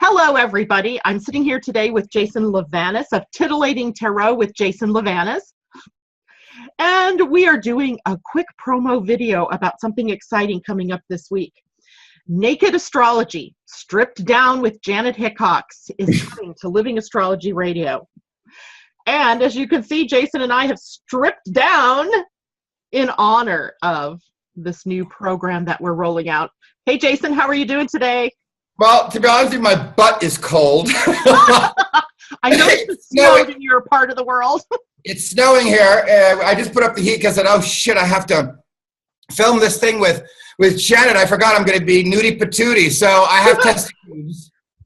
Hello, everybody. I'm sitting here today with Jason Livanis of Titillating Tarot with Jason Livanis. And we are doing a quick promo video about something exciting coming up this week. Naked Astrology Stripped Down with Janet Hickox is coming to Living Astrology Radio. And as you can see, Jason and I have stripped down in honor of this new program that we're rolling out. Hey, Jason, how are you doing today? Well, to be honest with you, my butt is cold. I know it's snowed in your part of the world. It's snowing here. I just put up the heat because I said, oh, shit, I have to film this thing with Janet. I forgot I'm going to be nudie patootie. So I have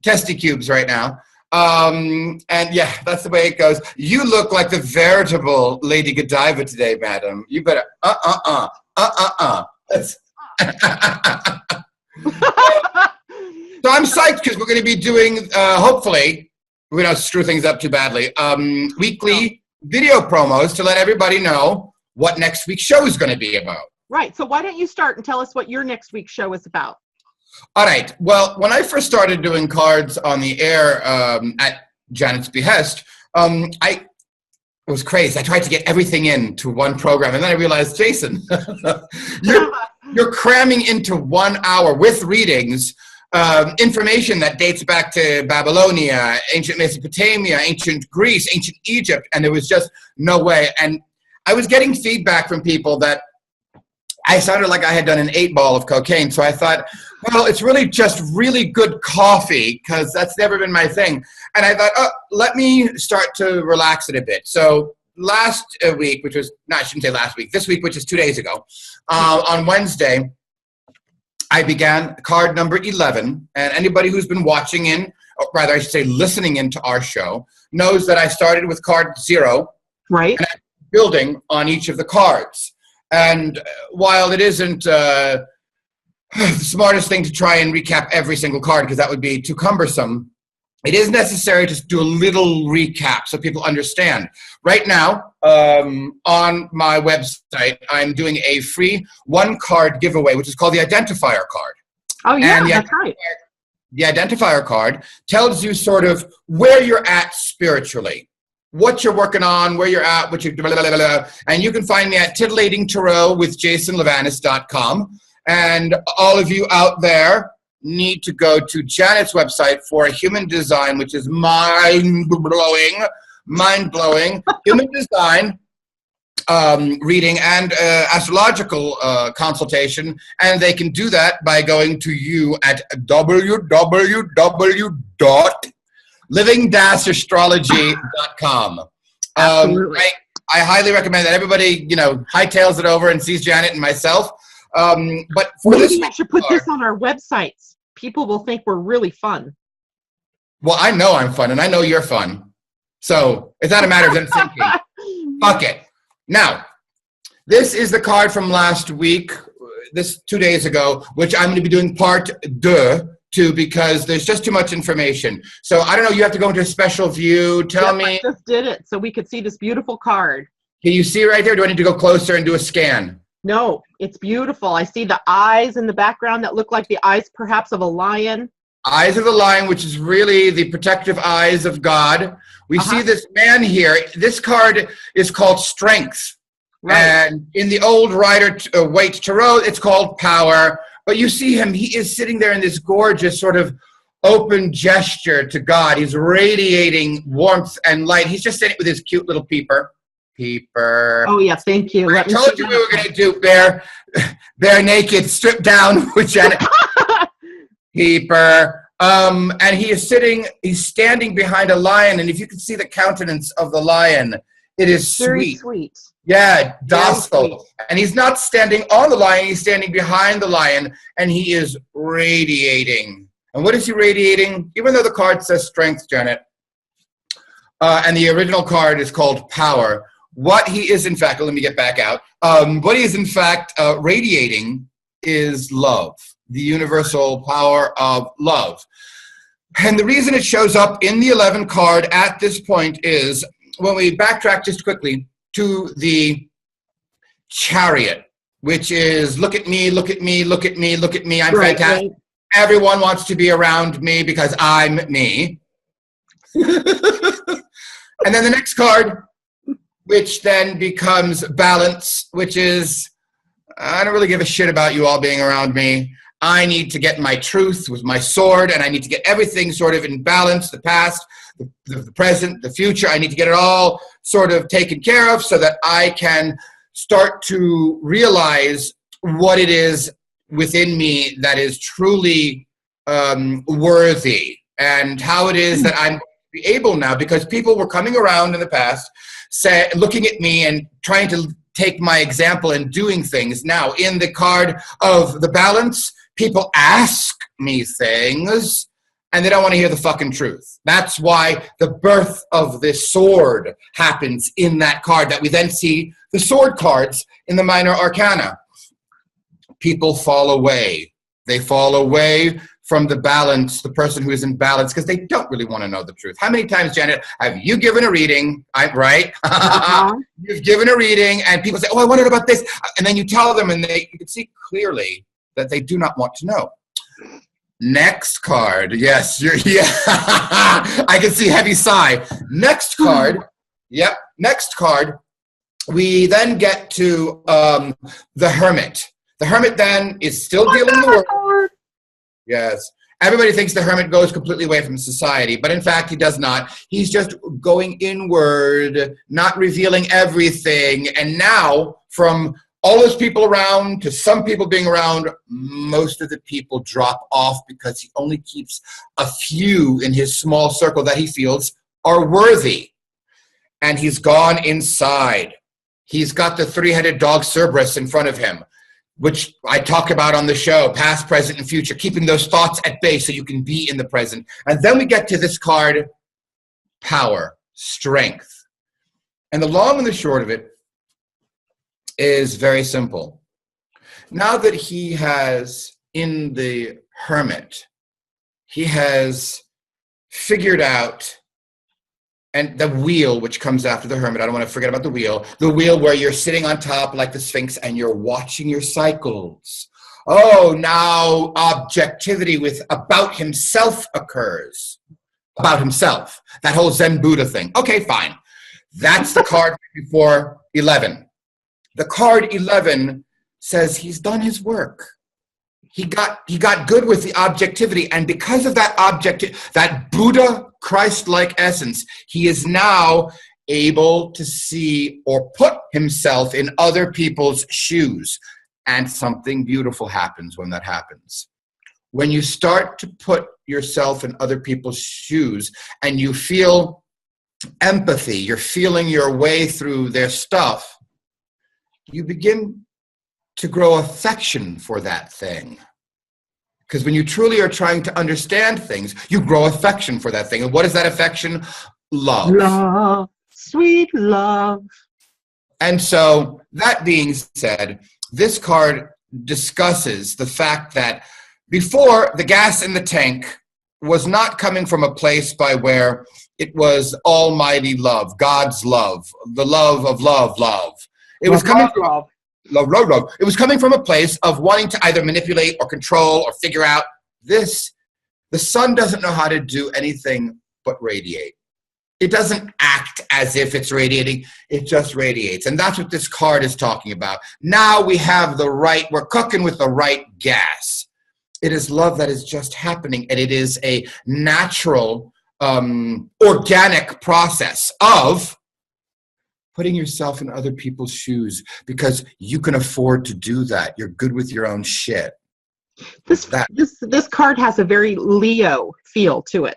testicubes right now. And yeah, that's the way it goes. You look like the veritable Lady Godiva today, madam. You better, So I'm psyched because we're going to be doing, hopefully, we don't screw things up too badly, weekly video promos to let everybody know what next week's show is going to be about. Right. So why don't you start and tell us what your next week's show is about? All right. Well, when I first started doing cards on the air at Janet's behest, it was crazy. I tried to get everything into one program, and then I realized, Jason, you're cramming into 1 hour with readings information that dates back to Babylonia, ancient Mesopotamia, ancient Greece, ancient Egypt, and there was just no way. And I was getting feedback from people that I sounded like I had done an 8-ball of cocaine. So I thought, well, it's really just really good coffee, because that's never been my thing. And I thought, oh, let me start to relax it a bit. So last week, which was, no, I shouldn't say last week, this week, which is 2 days ago, on Wednesday, I began card number 11, and anybody who's been watching in, or rather I should say listening into our show, knows that I started with card 0, right? And I'm building on each of the cards. And while it isn't the smartest thing to try and recap every single card, because that would be too cumbersome, it is necessary to do a little recap so people understand. Right now, on my website, I'm doing a free 1-card giveaway, which is called the Identifier card. Oh, yeah, that's right. The Identifier card tells you sort of where you're at spiritually, what you're working on, where you're at, what you're blah, blah, blah, blah. And you can find me at Titillating Tarot with JasonLivanis.com. And all of you out there need to go to Janet's website for a human design, which is mind-blowing human design reading and astrological consultation. And they can do that by going to you at www.living-astrology.com. Absolutely. I highly recommend that everybody, hightails it over and sees Janet and myself. But for maybe I should put this on our websites. People will think we're really fun. Well, I know I'm fun, and I know you're fun. So it's not a matter of them thinking. Fuck it. Now, this is the card from last week, 2 days ago, which I'm going to be doing part 2 to, because there's just too much information. So I don't know, you have to go into a special view. Tell me. I just did it so we could see this beautiful card. Can you see right there? Do I need to go closer and do a scan? No, it's beautiful. I see the eyes in the background that look like the eyes perhaps of a lion. Eyes of the lion, which is really the protective eyes of God. We see this man here. This card is called Strength. Right. And in the old Rider-Waite Tarot, it's called Power. But you see him, he is sitting there in this gorgeous sort of open gesture to God. He's radiating warmth and light. He's just sitting with his cute little peeper. Oh, yeah, thank you. I told you we were going to do bare naked, stripped down with Janet. Peeper. And he's standing behind a lion, and if you can see the countenance of the lion, it is very sweet. Yeah, docile. And he's not standing on the lion, he's standing behind the lion, and he is radiating. And what is he radiating? Even though the card says Strength, Janet, and the original card is called Power, what he is in fact, let me get back out, what he is in fact radiating is love, the universal power of love. And the reason it shows up in the 11 card at this point is, when we backtrack just quickly to the Chariot, which is look at me, look at me, look at me, look at me, I'm fantastic. Everyone wants to be around me because I'm me. And then the next card, which then becomes balance, which is, I don't really give a shit about you all being around me. I need to get my truth with my sword, and I need to get everything sort of in balance, the past, the present, the future. I need to get it all sort of taken care of so that I can start to realize what it is within me that is truly worthy, and how it is that I'm able now, because people were coming around in the past, looking at me and trying to take my example and doing things. Now, in the card of the balance, people ask me things, and they don't want to hear the fucking truth. That's why the birth of this sword happens in that card, that we then see the sword cards in the minor arcana. People fall away. They fall away from the balance, the person who is in balance, because they don't really want to know the truth. How many times, Janet, have you given a reading? Right? You've given a reading, and people say, oh, I wondered about this. And then you tell them, and you can see clearly that they do not want to know. Next card. Yes, I can see heavy sigh. Next card. Yep, next card. We then get to the Hermit. The Hermit then is still dealing with the world. Yes. Everybody thinks the Hermit goes completely away from society, but in fact he does not. He's just going inward, not revealing everything. And now, from all those people around to some people being around, most of the people drop off because he only keeps a few in his small circle that he feels are worthy. And he's gone inside. He's got the three-headed dog Cerberus in front of him, which I talk about on the show, past, present, and future, keeping those thoughts at bay so you can be in the present. And then we get to this card, power, strength. And the long and the short of it is very simple. Now that he has, in the Hermit, he has figured out, and the wheel, which comes after the Hermit, I don't want to forget about the wheel where you're sitting on top like the Sphinx and you're watching your cycles. Oh, now objectivity with about himself occurs. About himself. That whole Zen Buddha thing. Okay, fine. That's the card before 11. The card 11 says he's done his work. He got good with the objectivity, and because of that Buddha Christ-like essence, he is now able to see or put himself in other people's shoes. And something beautiful happens when that happens. When you start to put yourself in other people's shoes and you feel empathy, you're feeling your way through their stuff, you begin to grow affection for that thing. Because when you truly are trying to understand things, you grow affection for that thing. And what is that affection? Love. Love, sweet love. And so, that being said, this card discusses the fact that before, the gas in the tank was not coming from a place by where it was almighty love, God's love, the love of love. It was coming from love. It was coming from a place of wanting to either manipulate or control or figure out this. The sun doesn't know how to do anything but radiate. It doesn't act as if it's radiating. It just radiates. And that's what this card is talking about. Now we have we're cooking with the right gas. It is love that is just happening. And it is a natural, organic process of putting yourself in other people's shoes, because you can afford to do that. You're good with your own shit. This card has a very Leo feel to it.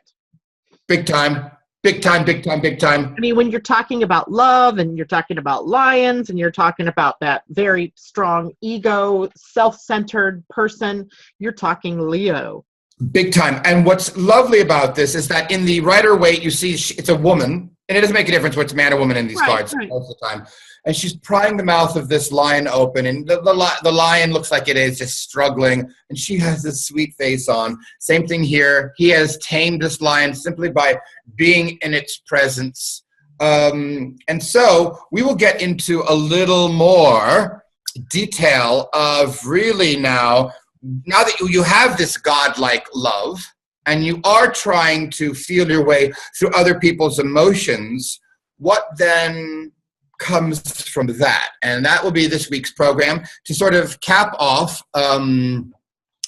Big time. I mean, when you're talking about love and you're talking about lions and you're talking about that very strong ego, self-centered person, you're talking Leo. Big time. And what's lovely about this is that in the Rider-Waite, you see it's a woman. And it doesn't make a difference whether it's man or woman in these cards most of the time. And she's prying the mouth of this lion open, and the lion looks like it is just struggling, and she has this sweet face on. Same thing here. He has tamed this lion simply by being in its presence. And so we will get into a little more detail of really now now that you have this godlike love and you are trying to feel your way through other people's emotions, what then comes from that? And that will be this week's program to sort of cap off the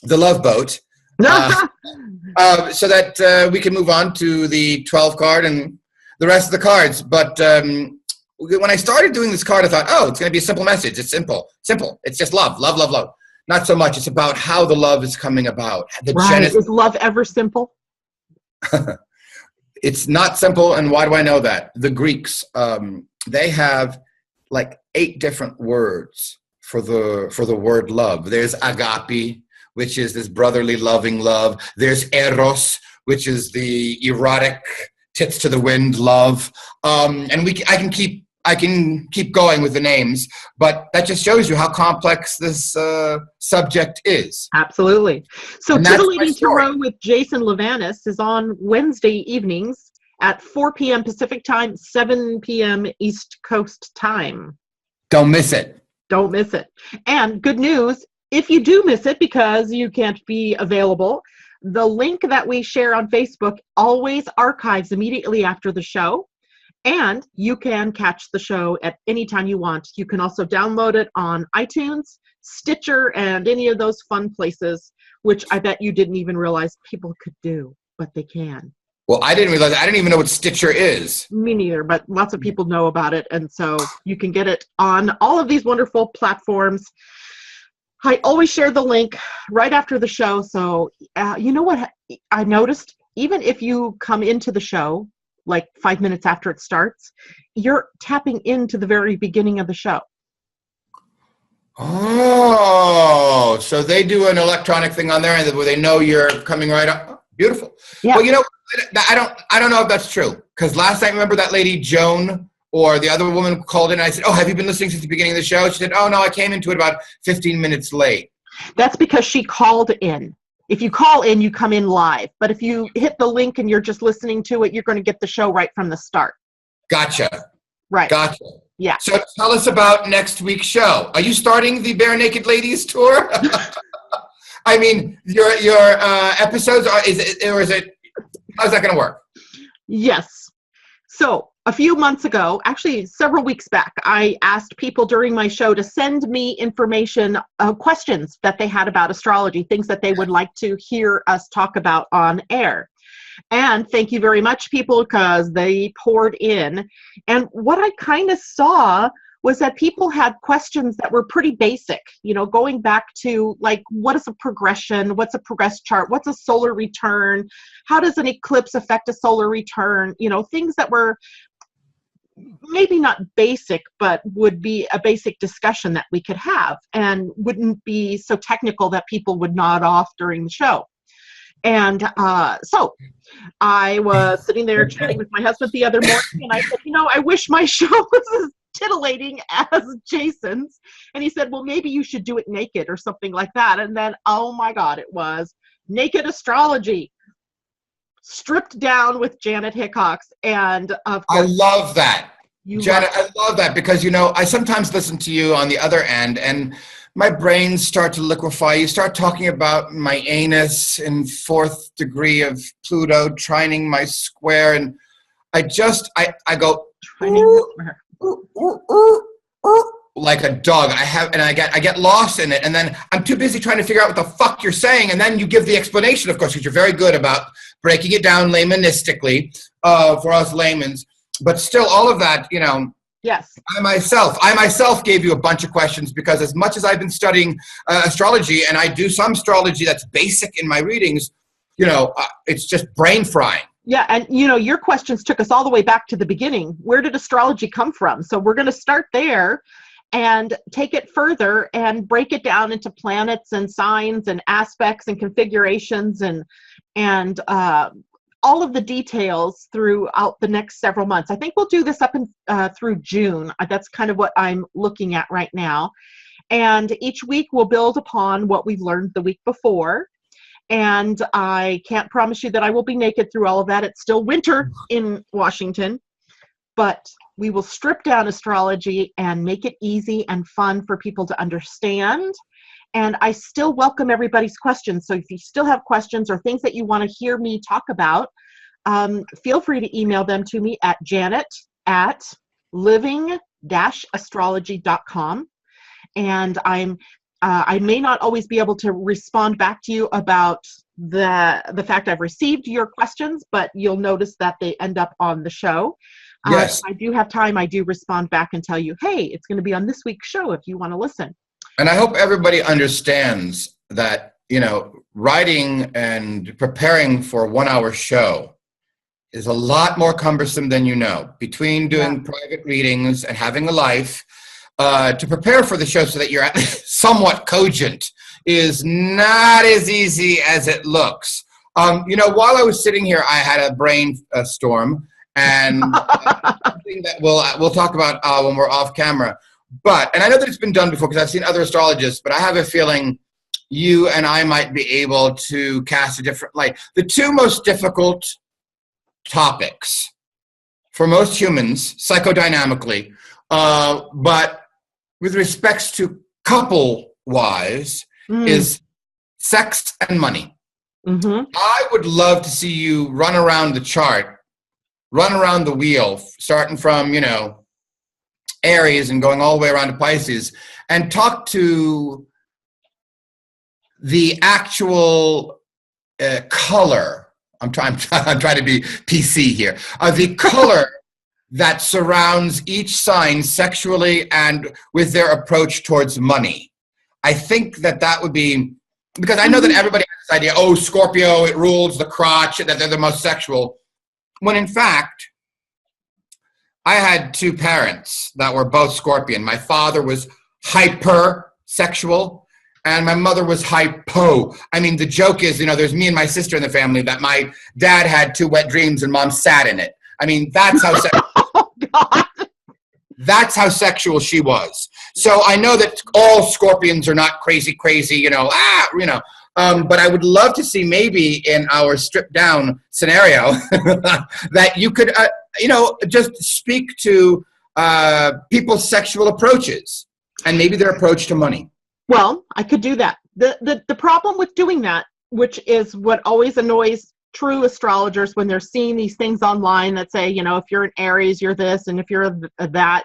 love boat so that we can move on to the 12 card and the rest of the cards. But when I started doing this card, I thought, oh, it's going to be a simple message. It's simple. It's just love, love, love, love. Not so much. It's about how the love is coming about. Is love ever simple? It's not simple. And why do I know that? The Greeks, they have like 8 different words for the word love. There's agape, which is this brotherly loving love. There's eros, which is the erotic tits to the wind love. And I can keep going with the names, but that just shows you how complex this subject is. Absolutely. So Titillating Tarot with Jason Livanis is on Wednesday evenings at 4 p.m. Pacific time, 7 p.m. East Coast time. Don't miss it. Don't miss it. And good news, if you do miss it because you can't be available, the link that we share on Facebook always archives immediately after the show. And you can catch the show at any time you want. You can also download it on iTunes, Stitcher, and any of those fun places, which I bet you didn't even realize people could do, but they can. Well, I didn't realize. I didn't even know what Stitcher is. Me neither, but lots of people know about it. And so you can get it on all of these wonderful platforms. I always share the link right after the show. So you know what I noticed? Even if you come into the show like 5 minutes after it starts, you're tapping into the very beginning of the show. Oh, so they do an electronic thing on there and where they know you're coming right up. Beautiful. Yeah. Well, you know, I don't know if that's true, because last night, remember that lady Joan or the other woman called in and I said, oh, have you been listening since the beginning of the show? She said, oh, no, I came into it about 15 minutes late. That's because she called in. If you call in, you come in live. But if you hit the link and you're just listening to it, you're going to get the show right from the start. Gotcha. Right. Gotcha. Yeah. So tell us about next week's show. Are you starting the Bare Naked Ladies tour? I mean, your episodes, how's that going to work? Yes. So a few months ago, actually several weeks back, I asked people during my show to send me information, questions that they had about astrology, things that they would like to hear us talk about on air. And thank you very much, people, because they poured in. And what I kind of saw was that people had questions that were pretty basic, you know, going back to like, what is a progression? What's a progress chart? What's a solar return? How does an eclipse affect a solar return? You know, things that were maybe not basic, but would be a basic discussion that we could have and wouldn't be so technical that people would nod off during the show. And so I was sitting there chatting with my husband the other morning, and I said, you know, I wish my show was as titillating as Jason's. And he said, well, maybe you should do it naked or something like that. And then, oh my God, it was Naked Astrology, Stripped Down with Janet Hickox. And of course, I love that. Janet, I love that because, you know, I sometimes listen to you on the other end and my brains start to liquefy. You start talking about my anus in 4th degree of Pluto trining my square. And I go, ooh, ooh, ooh, ooh, ooh, like a dog. I get lost in it. And then I'm too busy trying to figure out what the fuck you're saying. And then you give the explanation, of course, because you're very good about breaking it down laymanistically for us laymen's. But still, all of that, you know, yes. I myself gave you a bunch of questions because as much as I've been studying astrology, and I do some astrology that's basic in my readings, you know, it's just brain frying. Yeah, and you know, your questions took us all the way back to the beginning. Where did astrology come from? So we're going to start there and take it further and break it down into planets and signs and aspects and configurations and all of the details throughout the next several months. I think we'll do this up through June. That's kind of what I'm looking at right now. And each week we'll build upon what we've learned the week before. And I can't promise you that I will be naked through all of that. It's still winter in Washington, but we will strip down astrology and make it easy and fun for people to understand And I still welcome everybody's questions. So if you still have questions or things that you want to hear me talk about, feel free to email them to me at janet@living-astrology.com. And I may not always be able to respond back to you about the fact I've received your questions, but you'll notice that they end up on the show. Yes. If I do have time, I do respond back and tell you, hey, it's going to be on this week's show if you want to listen. And I hope everybody understands that, writing and preparing for a 1-hour show is a lot more cumbersome than you know. Between doing private readings and having a life, to prepare for the show so that you're at least somewhat cogent is not as easy as it looks. While I was sitting here, I had a brain storm, and something that we'll talk about when we're off camera. And I know that it's been done before because I've seen other astrologists, but I have a feeling you and I might be able to cast a different light. The two most difficult topics for most humans, psychodynamically, but with respects to couple-wise, is sex and money. Mm-hmm. I would love to see you run around the chart, run around the wheel, starting from, Aries and going all the way around to Pisces, and talk to the actual color. I'm trying to be PC here. The color that surrounds each sign sexually and with their approach towards money. I think that would be, because I know that everybody has this idea, oh, Scorpio, it rules the crotch, that they're the most sexual. When in fact, I had two parents that were both Scorpion. My father was hypersexual, and my mother was hypo. I mean, the joke is, there's me and my sister in the family that my dad had 2 wet dreams and mom sat in it. I mean, that's how that's how sexual she was. So I know that all Scorpions are not crazy, but I would love to see maybe in our stripped down scenario that you could, just speak to people's sexual approaches and maybe their approach to money. Well, I could do that. The problem with doing that, which is what always annoys true astrologers when they're seeing these things online that say, if you're an Aries, you're this, and if you're that,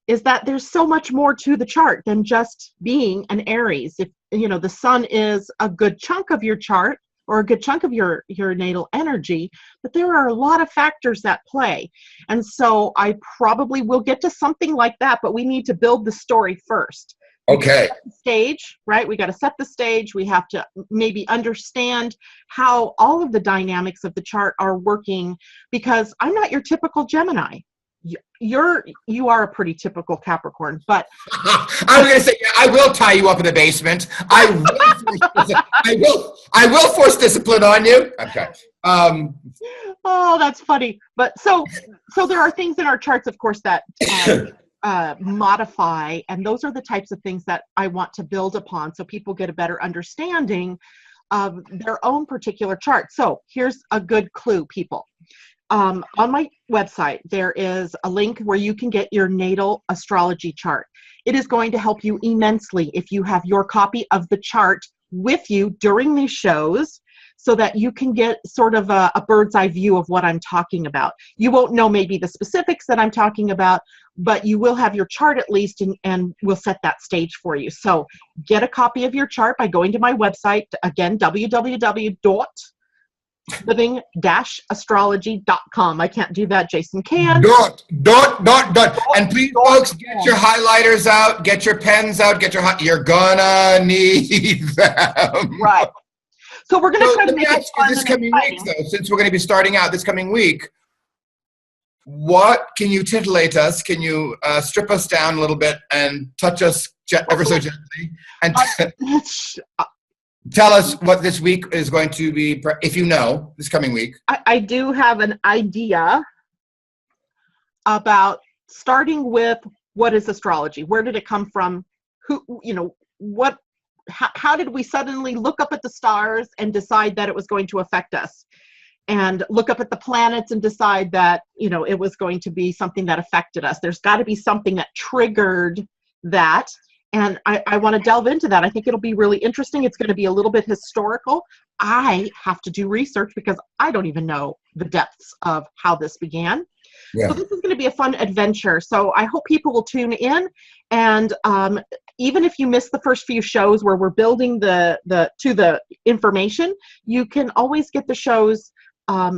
is that there's so much more to the chart than just being an Aries. If, the sun is a good chunk of your chart or a good chunk of your natal energy, but there are a lot of factors that play. And so I probably will get to something like that, but we need to build the story first. Okay. Stage, right? We got to set the stage. We have to maybe understand how all of the dynamics of the chart are working, because I'm not your typical Gemini. You are a pretty typical Capricorn, but I was going to say, I will tie you up in the basement. I will force discipline on you. Okay. Oh, that's funny. But so there are things in our charts, of course, that modify, and those are the types of things that I want to build upon so people get a better understanding of their own particular chart. So here's a good clue, people. On my website, there is a link where you can get your natal astrology chart. It is going to help you immensely if you have your copy of the chart with you during these shows, so that you can get sort of a bird's eye view of what I'm talking about. You won't know maybe the specifics that I'm talking about, but you will have your chart at least, and we'll set that stage for you. So get a copy of your chart by going to my website, again, www.living-astrology.com. I can't do that, Jason can. Dot. And please, folks, get your highlighters out, get your pens out, you're gonna need them. Right. So we're going to try to make it fun this coming week, though, since we're going to be starting out this coming week. What can you titillate us? Can you strip us down a little bit and touch us ever so gently, and tell us what this week is going to be, if you know, this coming week? I do have an idea about starting with what is astrology? Where did it come from? How did we suddenly look up at the stars and decide that it was going to affect us, and look up at the planets and decide that, it was going to be something that affected us? There's got to be something that triggered that. And I want to delve into that. I think it'll be really interesting. It's going to be a little bit historical. I have to do research because I don't even know the depths of how this began. Yeah. So this is going to be a fun adventure. So I hope people will tune in. And even if you miss the first few shows where we're building to the information, you can always get the shows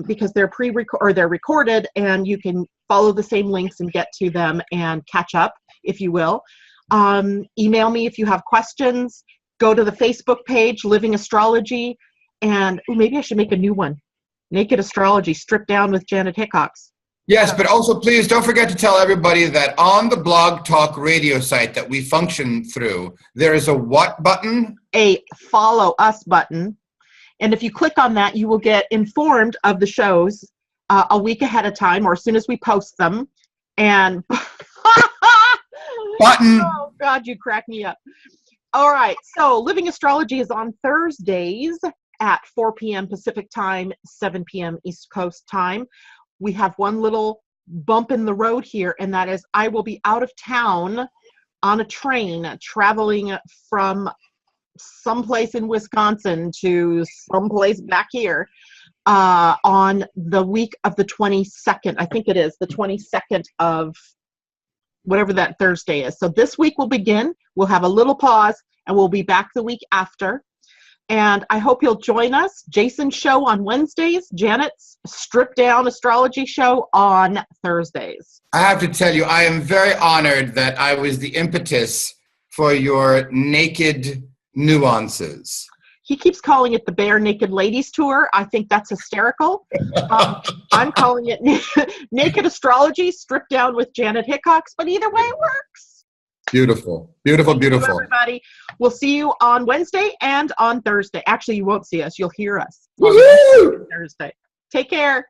because they're they're recorded, and you can follow the same links and get to them and catch up, if you will. Email me if you have questions. Go to the Facebook page, Living Astrology, and maybe I should make a new one, Naked Astrology Stripped Down with Janet Hickox. Yes, but also please don't forget to tell everybody that on the BlogTalk radio site that we function through, there is a what button? A follow us button. And if you click on that, you will get informed of the shows a week ahead of time, or as soon as we post them. And Button. Oh, God, you crack me up. All right. So Living Astrology is on Thursdays at 4 p.m. Pacific time, 7 p.m. East Coast time. We have one little bump in the road here, and that is I will be out of town on a train traveling from someplace in Wisconsin to someplace back here on the week of the 22nd. I think it is the 22nd of whatever that Thursday is. So this week will begin. We'll have a little pause, and we'll be back the week after. And I hope you'll join us. Jason's show on Wednesdays, Janet's Stripped Down Astrology show on Thursdays. I have to tell you, I am very honored that I was the impetus for your naked nuances. He keeps calling it the Bare Naked Ladies Tour. I think that's hysterical. I'm calling it Naked Astrology Stripped Down with Janet Hickox, but either way works. Beautiful, beautiful, beautiful. Thank you, everybody. We'll see you on Wednesday and on Thursday. Actually, you won't see us. You'll hear us on Thursday. Take care.